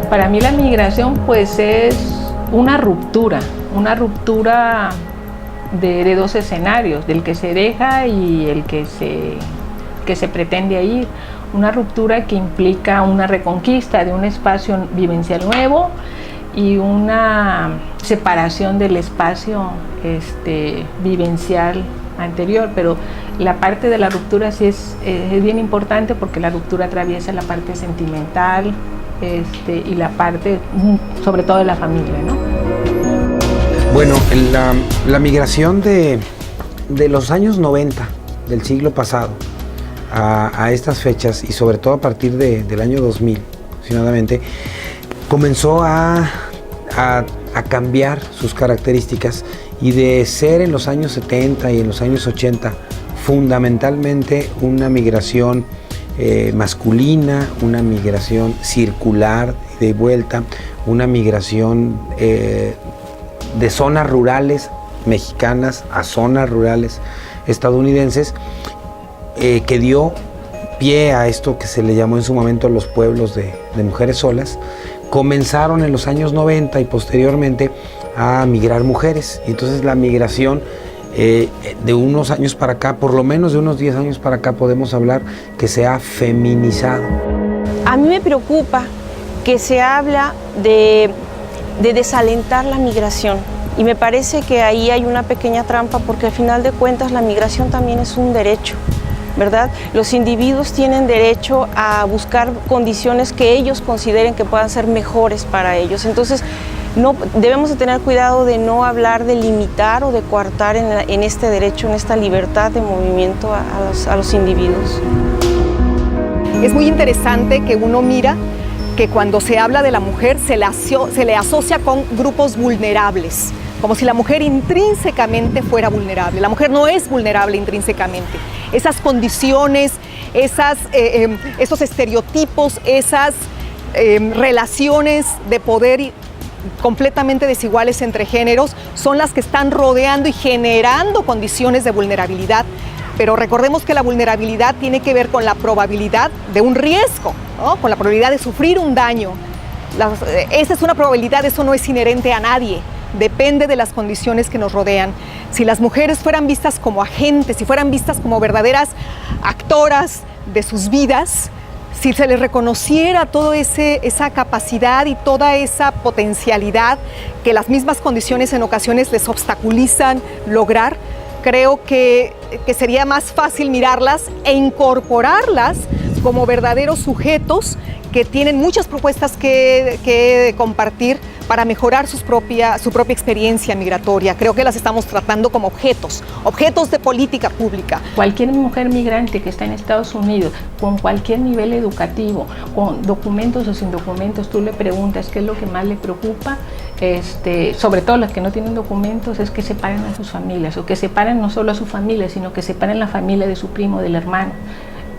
Para mí la migración pues es una ruptura de dos escenarios, del que se deja y el que se pretende ir. Una ruptura que implica una reconquista de un espacio vivencial nuevo y una separación del espacio vivencial anterior, pero la parte de la ruptura sí es bien importante porque la ruptura atraviesa la parte sentimental y la parte sobre todo de la familia, ¿no? Bueno, la migración de los años 90 del siglo pasado a estas fechas y sobre todo a partir del año 2000 aproximadamente, comenzó a cambiar sus características y de ser en los años 70 y en los años 80 fundamentalmente una migración masculina, una migración circular de vuelta, una migración de zonas rurales mexicanas a zonas rurales estadounidenses, que dio pie a esto que se le llamó en su momento los pueblos de mujeres solas. Comenzaron en los años 90 y posteriormente a migrar mujeres. Entonces la migración de unos años para acá, por lo menos de unos 10 años para acá, podemos hablar que se ha feminizado. A mí me preocupa que se habla de desalentar la migración y me parece que ahí hay una pequeña trampa porque al final de cuentas la migración también es un derecho, ¿verdad? Los individuos tienen derecho a buscar condiciones que ellos consideren que puedan ser mejores para ellos. Entonces, debemos de tener cuidado de no hablar de limitar o de coartar en este derecho, en esta libertad de movimiento a los individuos. Es muy interesante que uno mira que cuando se habla de la mujer se le asocia con grupos vulnerables, como si la mujer intrínsecamente fuera vulnerable. La mujer no es vulnerable intrínsecamente. Esas condiciones, esos estereotipos, esas relaciones de poder completamente desiguales entre géneros son las que están rodeando y generando condiciones de vulnerabilidad. Pero recordemos que la vulnerabilidad tiene que ver con la probabilidad de un riesgo, ¿no? Con la probabilidad de sufrir un daño. Esa es una probabilidad, eso no es inherente a nadie. Depende de las condiciones que nos rodean. Si las mujeres fueran vistas como agentes, si fueran vistas como verdaderas actoras de sus vidas, si se les reconociera toda esa capacidad y toda esa potencialidad que las mismas condiciones en ocasiones les obstaculizan lograr, creo que sería más fácil mirarlas e incorporarlas como verdaderos sujetos que tienen muchas propuestas que compartir para mejorar su propia experiencia migratoria. Creo que las estamos tratando como objetos de política pública. Cualquier mujer migrante que está en Estados Unidos, con cualquier nivel educativo, con documentos o sin documentos, tú le preguntas qué es lo que más le preocupa, sobre todo las que no tienen documentos, es que separen a sus familias, o que separen no solo a su familia, sino que separen la familia de su primo, del hermano,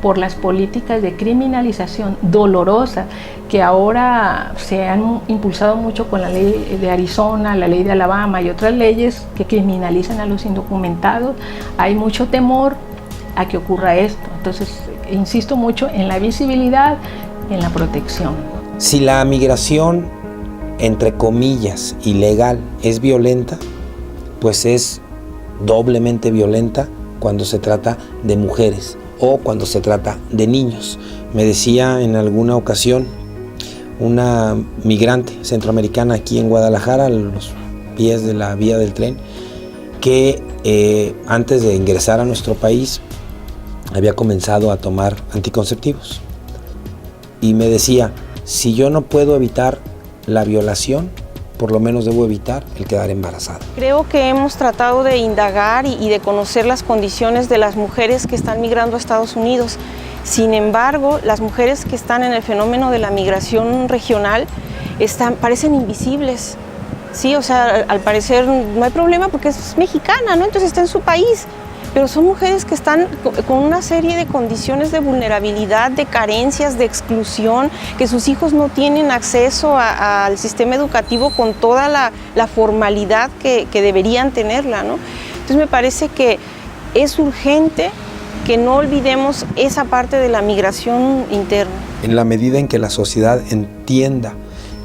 por las políticas de criminalización dolorosa que ahora se han impulsado mucho con la ley de Arizona, la ley de Alabama y otras leyes que criminalizan a los indocumentados. Hay mucho temor a que ocurra esto. Entonces, insisto mucho en la visibilidad, en la protección. Si la migración, entre comillas, ilegal es violenta, pues es doblemente violenta cuando se trata de mujeres o cuando se trata de niños. Me decía en alguna ocasión una migrante centroamericana aquí en Guadalajara, a los pies de la vía del tren, que antes de ingresar a nuestro país había comenzado a tomar anticonceptivos. Y me decía, si yo no puedo evitar la violación, por lo menos debo evitar el quedar embarazada. Creo que hemos tratado de indagar y de conocer las condiciones de las mujeres que están migrando a Estados Unidos. Sin embargo, las mujeres que están en el fenómeno de la migración regional parecen invisibles. Sí, o sea, al parecer no hay problema porque es mexicana, ¿no? Entonces está en su país. Pero son mujeres que están con una serie de condiciones de vulnerabilidad, de carencias, de exclusión, que sus hijos no tienen acceso al sistema educativo con toda la formalidad que deberían tenerla, ¿no? Entonces me parece que es urgente que no olvidemos esa parte de la migración interna. En la medida en que la sociedad entienda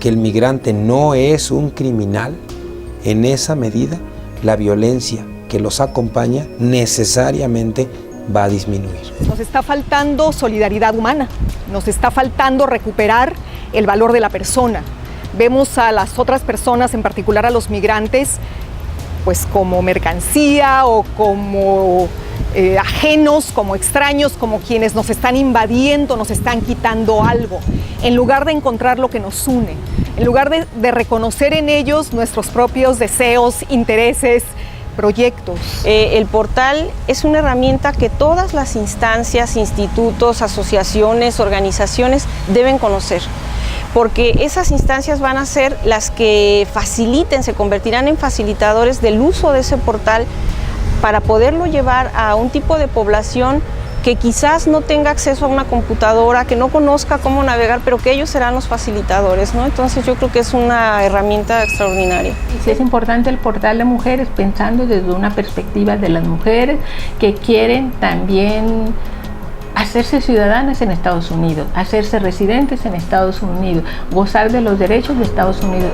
que el migrante no es un criminal, en esa medida la violencia que los acompaña necesariamente va a disminuir. Nos está faltando solidaridad humana, nos está faltando recuperar el valor de la persona. Vemos a las otras personas, en particular a los migrantes, pues como mercancía o como ajenos, como extraños, como quienes nos están invadiendo, nos están quitando algo, en lugar de encontrar lo que nos une, en lugar de reconocer en ellos nuestros propios deseos, intereses, proyectos. El portal es una herramienta que todas las instancias, institutos, asociaciones, organizaciones deben conocer, porque esas instancias van a ser las que faciliten, se convertirán en facilitadores del uso de ese portal para poderlo llevar a un tipo de población que quizás no tenga acceso a una computadora, que no conozca cómo navegar, pero que ellos serán los facilitadores, ¿no? Entonces yo creo que es una herramienta extraordinaria. Sí, es importante el portal de mujeres, pensando desde una perspectiva de las mujeres que quieren también hacerse ciudadanas en Estados Unidos, hacerse residentes en Estados Unidos, gozar de los derechos de Estados Unidos.